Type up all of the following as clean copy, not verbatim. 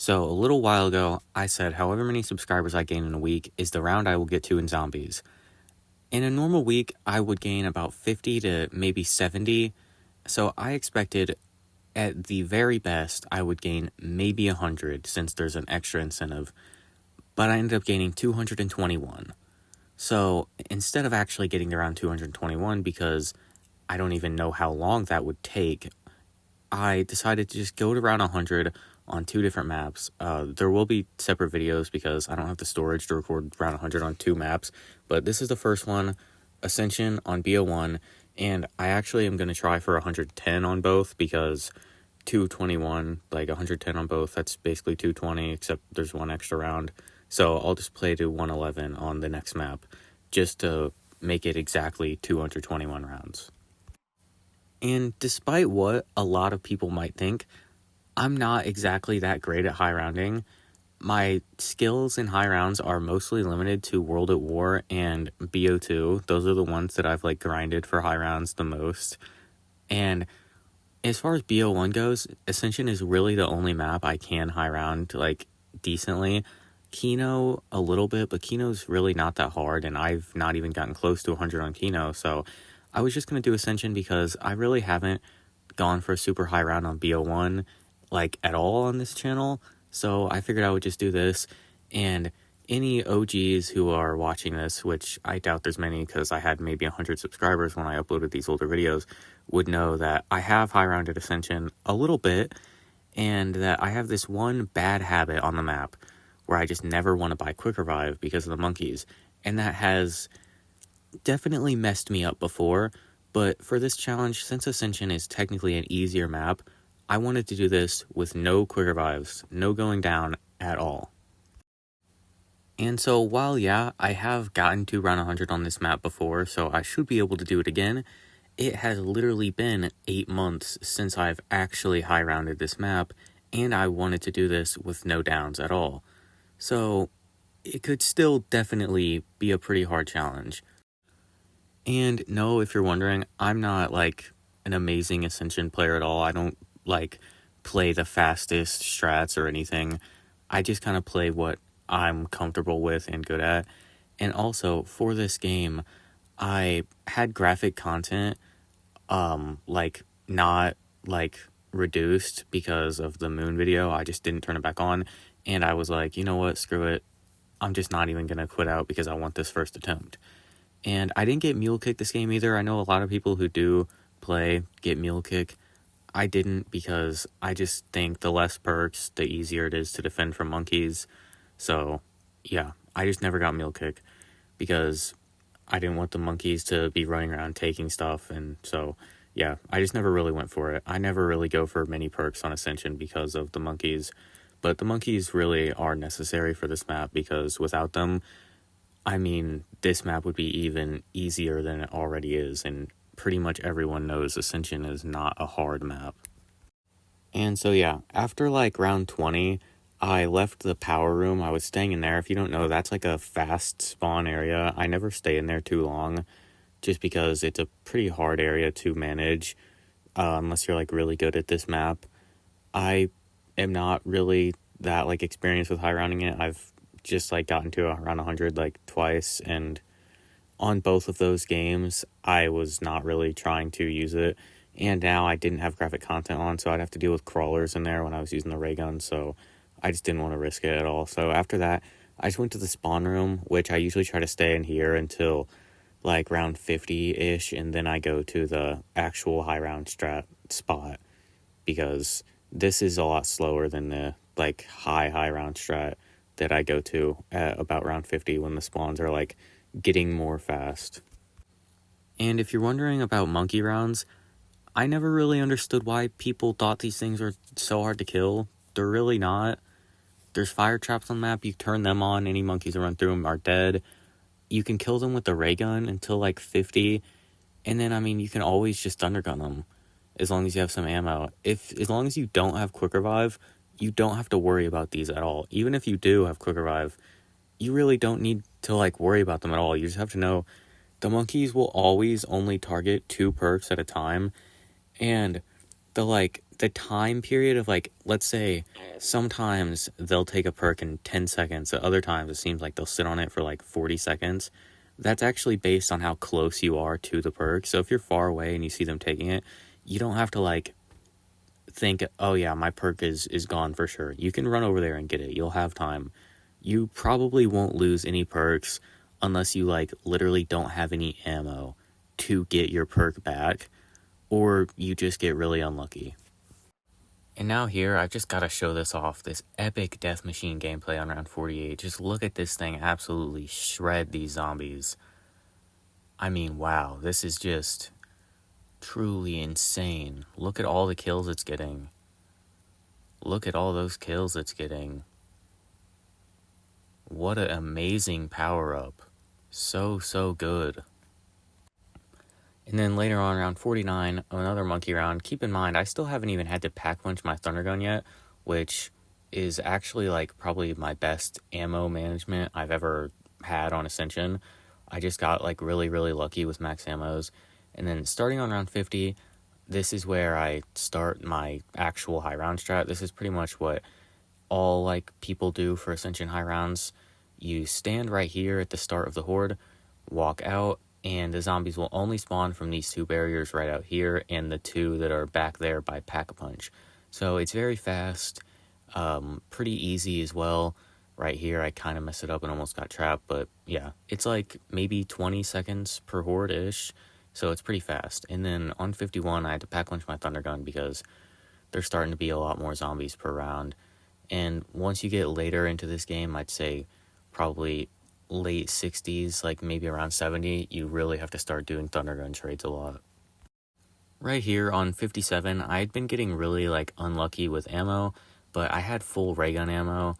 So, a little while ago, I said however many subscribers I gain in a week is the round I will get to in zombies. In a normal week, I would gain about 50 to maybe 70, so I expected at the very best I would gain maybe 100 since there's an extra incentive, but I ended up gaining 221. So, instead of actually getting around 221 because I don't even know how long that would take, I decided to just go to round 100 on two different maps. There will be separate videos because I don't have the storage to record round 100 on two maps, but this is the first one, Ascension on BO1, and I actually am going to try for 110 on both because 221, like 110 on both, that's basically 220, except there's one extra round. So I'll just play to 111 on the next map just to make it exactly 221 rounds. And despite what a lot of people might think, I'm not exactly that great at high rounding. My skills in high rounds are mostly limited to World at War and BO2. Those are the ones that I've grinded for high rounds the most. And as far as BO1 goes, Ascension is really the only map I can high round decently. Kino a little bit, but Kino's really not that hard, and I've not even gotten close to 100 on Kino, so I was just going to do Ascension because I really haven't gone for a super high round on BO1 at all on this channel, so I figured I would just do this. And any OGs who are watching this, which I doubt there's many because I had maybe 100 subscribers when I uploaded these older videos, would know that I have high rounded Ascension a little bit, and that I have this one bad habit on the map where I just never want to buy Quick Revive because of the monkeys, and that has definitely messed me up before. But for this challenge, since Ascension is technically an easier map, I wanted to do this with no Quick Revives, no going down at all. And so while I have gotten to round 100 on this map before, so I should be able to do it again, it has literally been 8 months since I've actually high rounded this map, and I wanted to do this with no downs at all. So it could still definitely be a pretty hard challenge. And no, if you're wondering, I'm not an amazing Ascension player at all. I don't play the fastest strats or anything. I just kind of play what I'm comfortable with and good at. And also for this game, I had graphic content not reduced because of the moon video. I just didn't turn it back on, and I was like, you know what, screw it, I'm just not even gonna quit out because I want this first attempt. And I didn't get mule kick this game either. I know a lot of people who do play get mule kick. I didn't because I just think the less perks, the easier it is to defend from monkeys. So yeah, I just never got mule kick because I didn't want the monkeys to be running around taking stuff, and so yeah, I just never really went for it. I never really go for many perks on Ascension because of the monkeys, but the monkeys really are necessary for this map because without them, I mean, this map would be even easier than it already is, and pretty much everyone knows Ascension is not a hard map. And so yeah, after round 20, I left the power room. I was staying in there. If you don't know, that's a fast spawn area. I never stay in there too long just because it's a pretty hard area to manage unless you're really good at this map. I am not really that experienced with high rounding it. I've just gotten to around 100 twice, and on both of those games I was not really trying to use it. And now I didn't have graphic content on, so I'd have to deal with crawlers in there when I was using the ray gun, so I just didn't want to risk it at all. So after that, I just went to the spawn room, which I usually try to stay in here until round 50-ish, and then I go to the actual high round strat spot, because this is a lot slower than the high round strat that I go to at about round 50 when the spawns are getting more fast. And if you're wondering about monkey rounds, I never really understood why people thought these things were so hard to kill. They're really not. There's fire traps on the map. You turn them on, any monkeys that run through them are dead. You can kill them with the ray gun until 50, and then you can always just thundergun them as long as you have some ammo. As long as you don't have quick revive, you don't have to worry about these at all. Even if you do have quick revive, you really don't need to worry about them at all. You just have to know the monkeys will always only target 2 perks at a time, and the time period of let's say sometimes they'll take a perk in 10 seconds, at other times it seems like they'll sit on it for 40 seconds. That's actually based on how close you are to the perk. So if you're far away and you see them taking it, you don't have to think, oh yeah, my perk is gone for sure. You can run over there and get it. You'll have time. You probably won't lose any perks unless you literally don't have any ammo to get your perk back, or you just get really unlucky. And now here, I've just got to show this off, this epic Death Machine gameplay on round 48. Just look at this thing absolutely shred these zombies. I mean, wow, this is just truly insane. Look at all the kills it's getting. Look at all those kills it's getting. What an amazing power-up. So good. And then later on, round 49, another monkey round. Keep in mind, I still haven't even had to pack punch my thunder gun yet, which is actually probably my best ammo management I've ever had on Ascension. I just got really lucky with max ammos. And then starting on round 50, this is where I start my actual high round strat. This is pretty much what all people do for Ascension high rounds. You stand right here at the start of the horde, walk out, and the zombies will only spawn from these two barriers right out here and the two that are back there by Pack-a-Punch. So it's very fast, pretty easy as well. Right here, I kind of messed it up and almost got trapped, but yeah, it's maybe 20 seconds per horde-ish, so it's pretty fast. And then on 51, I had to Pack-Punch my Thunder Gun because there's starting to be a lot more zombies per round. And once you get later into this game, I'd say probably late 60s, maybe around 70, you really have to start doing Thunder Gun trades a lot. Right here on 57, I had been getting really unlucky with ammo, but I had full ray gun ammo,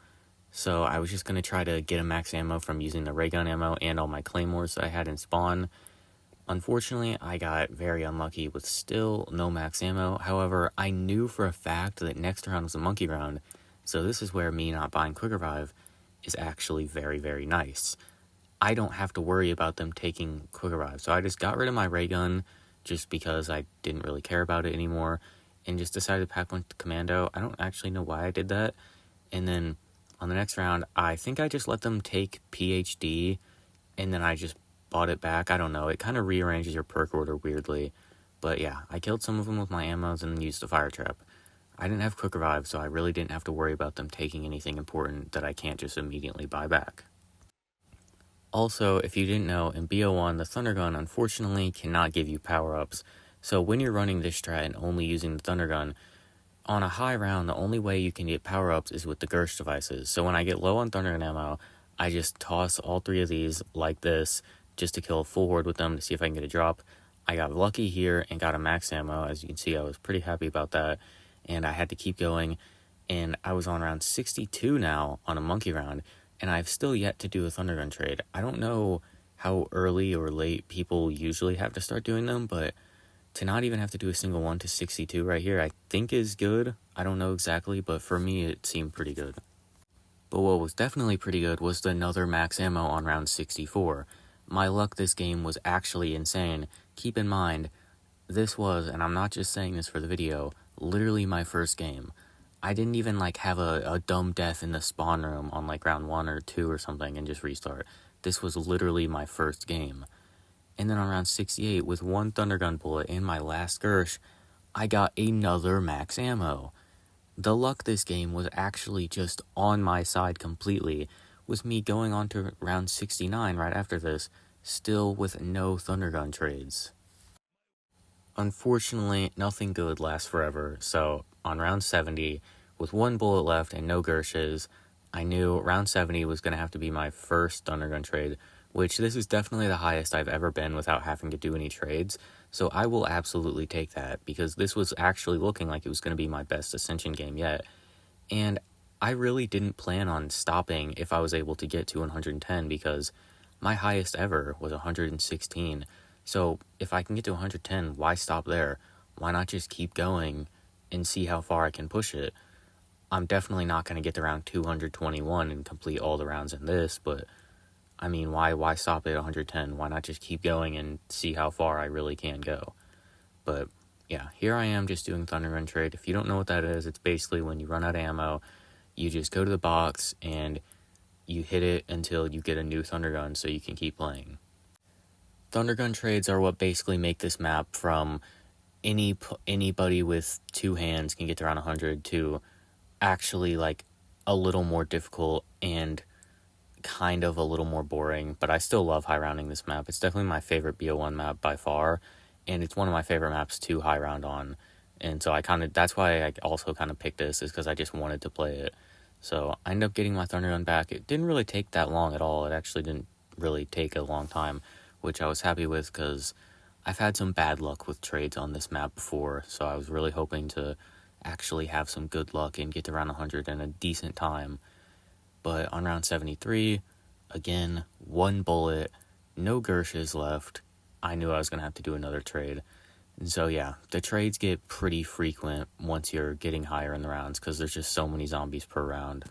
so I was just going to try to get a max ammo from using the ray gun ammo and all my claymores that I had in spawn. Unfortunately, I got very unlucky with still no max ammo. However, I knew for a fact that next round was a monkey round, so this is where me not buying Quick Revive is actually very nice. I don't have to worry about them taking Quick Revive, so I just got rid of my ray gun just because I didn't really care about it anymore, and just decided to pack one to Commando. I don't actually know why I did that. And then on the next round, I think I just let them take PhD, and then I just bought it back. I don't know, it kind of rearranges your perk order weirdly. But yeah, I killed some of them with my ammos and then used a fire trap. I didn't have Quick Revive, so I really didn't have to worry about them taking anything important that I can't just immediately buy back. Also, if you didn't know, in BO1, the Thunder Gun unfortunately cannot give you power-ups. So when you're running this strat and only using the Thunder Gun, on a high round, the only way you can get power-ups is with the Gersh devices. So when I get low on Thunder Gun ammo, I just toss all three of these like this, just to kill a full horde with them to see if I can get a drop. I got lucky here and got a max ammo. As you can see, I was pretty happy about that, and I had to keep going. And I was on round 62 now on a monkey round, and I've still yet to do a Thunder Gun trade. I don't know how early or late people usually have to start doing them, but to not even have to do a single one to 62 right here, I think is good. I don't know exactly, but for me, it seemed pretty good. But what was definitely pretty good was another max ammo on round 64. My luck this game was actually insane. Keep in mind, this was, and I'm not just saying this for the video, literally my first game. I didn't even have a dumb death in the spawn room on round 1 or 2 or something and just restart. This was literally my first game. And then on round 68, with one Thunder Gun bullet in my last Gersh, I got another max ammo. The luck this game was actually just on my side completely, with me going on to round 69 right after this, still with no Thunder Gun trades. Unfortunately, nothing good lasts forever, so on round 70, with one bullet left and no Gershes, I knew round 70 was going to have to be my first Thunder Gun trade, which this is definitely the highest I've ever been without having to do any trades, so I will absolutely take that, because this was actually looking like it was going to be my best Ascension game yet, and I really didn't plan on stopping if I was able to get to 110, because my highest ever was 116, so if I can get to 110, why stop there? Why not just keep going and see how far I can push it? I'm definitely not going to get to round 221 and complete all the rounds in this, but I mean, why stop at 110? Why not just keep going and see how far I really can go? But yeah, here I am just doing Thunder Gun trade. If you don't know what that is, it's basically when you run out of ammo, you just go to the box and you hit it until you get a new Thunder Gun so you can keep playing. Thunder Gun trades are what basically make this map from anybody with two hands can get to around 100 to actually like a little more difficult and kind of a little more boring, but I still love high rounding this map. It's definitely my favorite BO1 map by far, and it's one of my favorite maps to high round on. And so that's why I also kind of picked this, is because I just wanted to play it. So I ended up getting my Thunder Gun back. It didn't really take that long at all. It actually didn't really take a long time, which I was happy with because I've had some bad luck with trades on this map before, so I was really hoping to actually have some good luck and get to round 100 in a decent time. But on round 73, again, one bullet, no Gershes left. I knew I was going to have to do another trade. And so yeah, the trades get pretty frequent once you're getting higher in the rounds because there's just so many zombies per round.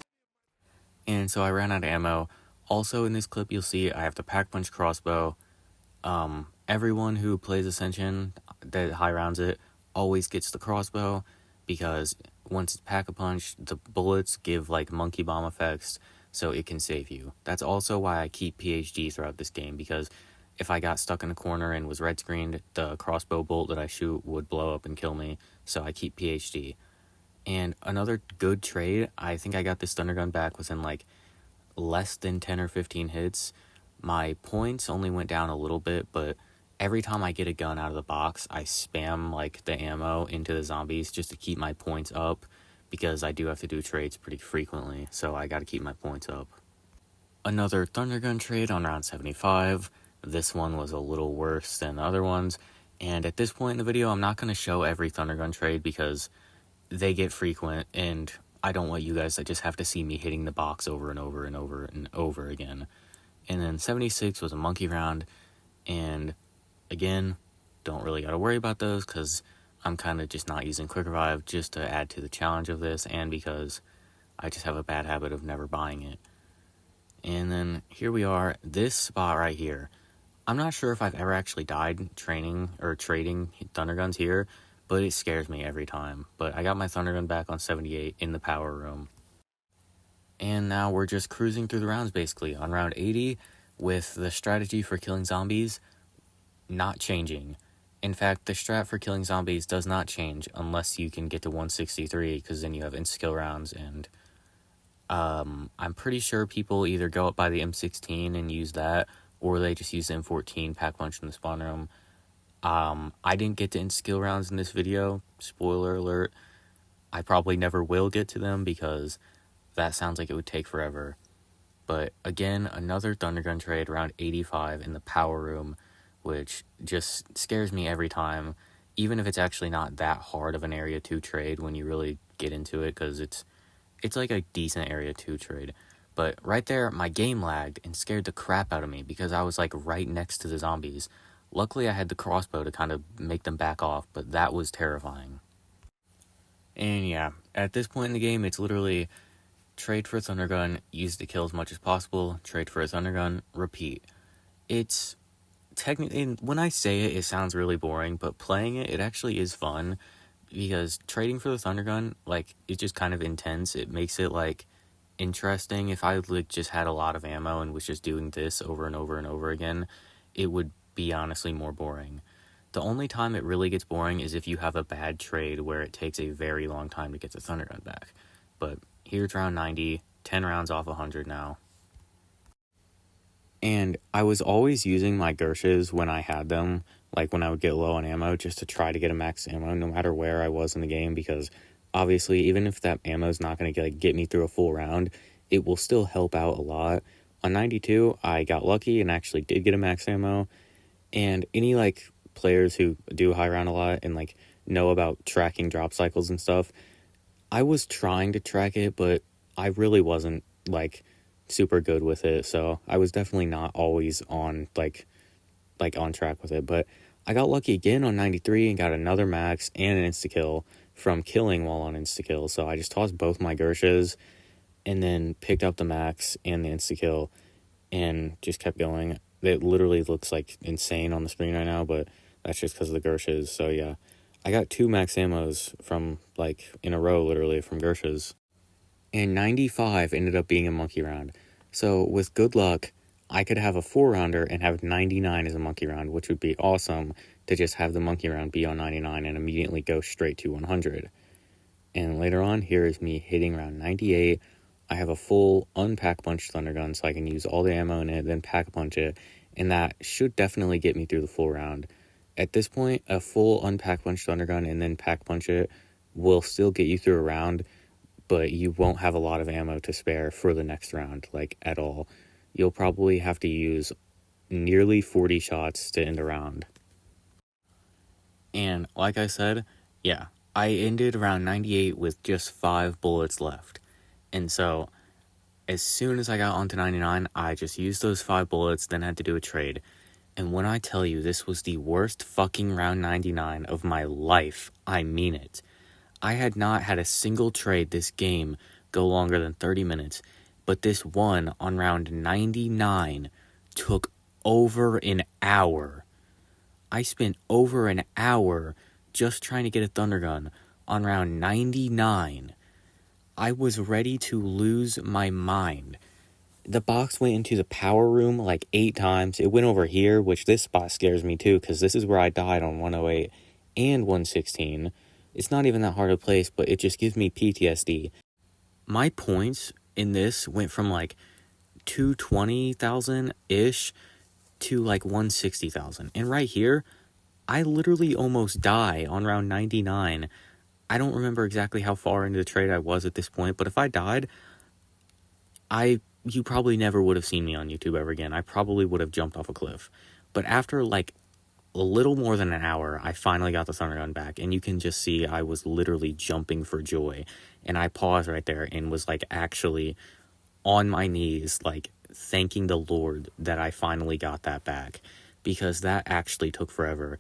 And so I ran out of ammo. Also in this clip you'll see I have the Pack Punch crossbow. Everyone who plays Ascension that high rounds it always gets the crossbow because once it's Pack-a-Punch, the bullets give like monkey bomb effects, so it can save you. That's also why I keep PhD throughout this game, because if I got stuck in a corner and was red screened, the crossbow bolt that I shoot would blow up and kill me, so I keep PhD. And another good trade, I think I got this Thunder Gun back within like less than 10 or 15 hits. My points only went down a little bit, but every time I get a gun out of the box, I spam like the ammo into the zombies just to keep my points up, because I do have to do trades pretty frequently, so I gotta keep my points up. Another Thunder Gun trade on round 75. This one was a little worse than the other ones, and at this point in the video, I'm not gonna show every Thunder Gun trade because they get frequent, and I don't want you guys to just have to see me hitting the box over and over and over and over again. And then 76 was a monkey round, and again, don't really gotta worry about those because I'm kind of just not using Quick Revive just to add to the challenge of this, and because I just have a bad habit of never buying it. And then here we are, this spot right here. I'm not sure if I've ever actually died training or trading Thunder Guns here, but it scares me every time. But I got my Thunder Gun back on 78 in the power room. And now we're just cruising through the rounds basically on round 80 with the strategy for killing zombies not changing. In fact, the strat for killing zombies does not change unless you can get to 163, because then you have insta-kill rounds, and I'm pretty sure people either go up by the M16 and use that, or they just use the M14 Pack Punch in the spawn room. I didn't get to insta-kill rounds in this video, spoiler alert. I probably never will get to them because that sounds like it would take forever. But again, another Thunder Gun trade around 85 in the power room, which just scares me every time, even if it's actually not that hard of an Area 2 trade when you really get into it, because it's like a decent Area 2 trade. But right there, my game lagged and scared the crap out of me because I was like right next to the zombies. Luckily, I had the crossbow to kind of make them back off, but that was terrifying. And yeah, at this point in the game, it's literally trade for a Thunder Gun, use to kill as much as possible, trade for a Thunder Gun, repeat. It's technically, when I say it, it sounds really boring, but playing it, it actually is fun, because trading for the Thunder Gun, like, it's just kind of intense. It makes it, like, interesting. If I, like, just had a lot of ammo and was just doing this over and over and over again, it would be honestly more boring. The only time it really gets boring is if you have a bad trade where it takes a very long time to get the Thunder Gun back. But here's round 90, 10 rounds off 100 now. And I was always using my Gershes when I had them, like when I would get low on ammo, just to try to get a max ammo no matter where I was in the game, because obviously even if that ammo is not going to get me through a full round, it will still help out a lot. On 92, I got lucky and actually did get a max ammo, and any like players who do high round a lot and like know about tracking drop cycles and stuff, I was trying to track it, but I really wasn't like super good with it, so I was definitely not always on like on track with it. But I got lucky again on 93 and got another max and an insta-kill from killing while on insta-kill, so I just tossed both my Gershes and then picked up the max and the insta-kill and just kept going. It literally looks like insane on the screen right now, but that's just because of the Gershes. So yeah, I got 2 max ammos from, like, in a row, literally, from Gersh's. And 95 ended up being a monkey round. So, with good luck, I could have a 4-rounder and have 99 as a monkey round, which would be awesome to just have the monkey round be on 99 and immediately go straight to 100. And later on, here is me hitting round 98. I have a full unpack punch thunder gun, so I can use all the ammo in it, then pack punch it, and that should definitely get me through the full round. At this point, a full unpack punch thunder gun and then pack punch it will still get you through a round, but you won't have a lot of ammo to spare for the next round, like, at all. You'll probably have to use nearly 40 shots to end a round. And like I said, yeah, I ended round 98 with just 5 bullets left. And so, as soon as I got onto 99, I just used those 5 bullets, then had to do a trade. And when I tell you this was the worst fucking round 99 of my life, I mean it. I had not had a single trade this game go longer than 30 minutes, but this one on round 99 took over an hour. I spent over an hour just trying to get a thunder gun on round 99. I was ready to lose my mind. The box went into the power room like 8 times. It went over here, which this spot scares me too, because this is where I died on 108 and 116. It's not even that hard a place, but it just gives me PTSD. My points in this went from like 220,000-ish to like 160,000. And right here, I literally almost die on round 99. I don't remember exactly how far into the trade I was at this point, but if I died, you probably never would have seen me on YouTube ever again. I probably would have jumped off a cliff. But after like a little more than an hour, I finally got the thunder gun back, and you can just see I was literally jumping for joy. And I paused right there and was like actually on my knees, like thanking the Lord that I finally got that back, because that actually took forever.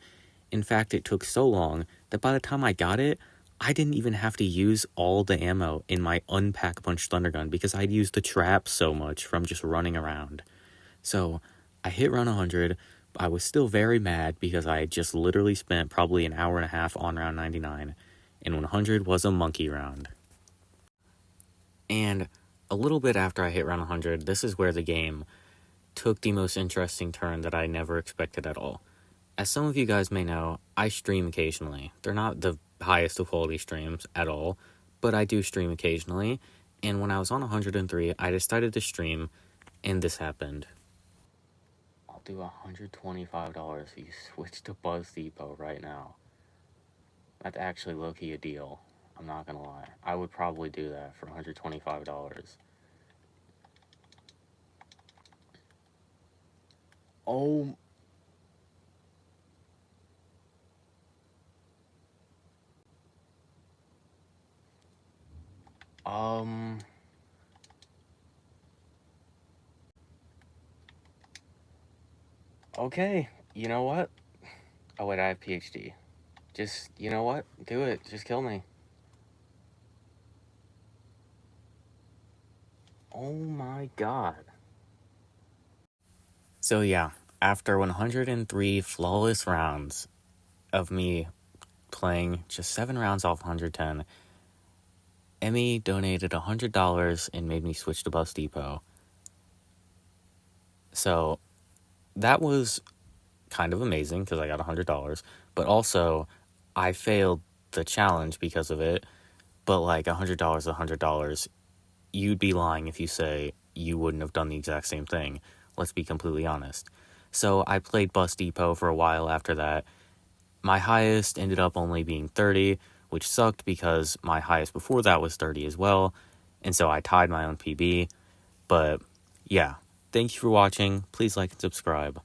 In fact, it took so long that by the time I got it, I didn't even have to use all the ammo in my unpack punch thunder gun because I'd used the trap so much from just running around. So I hit round 100. I was still very mad because I had just literally spent probably an hour and a half on round 99, and 100 was a monkey round. And a little bit after I hit round 100, this is where the game took the most interesting turn that I never expected at all. As some of you guys may know, I stream occasionally. They're not the highest of quality streams at all, but I do stream occasionally. And when I was on 103, I decided to stream, and this happened. I'll do $125 if you switch to Buzz Depot right now. That's actually low-key a deal. I'm not gonna lie. I would probably do that for $125. Oh. Okay, you know what? Oh wait, I have PhD. Just, you know what? Do it. Just kill me. Oh my god. So yeah, after 103 flawless rounds of me playing just 7 rounds off 110, Emmy donated $100 and made me switch to Bus Depot. So that was kind of amazing because I got $100, but also I failed the challenge because of it. But like $100, $100, you'd be lying if you say you wouldn't have done the exact same thing. Let's be completely honest. So I played Bus Depot for a while after that. My highest ended up only being 30, which sucked because my highest before that was 30 as well. And so I tied my own PB. But yeah, thank you for watching. Please like and subscribe.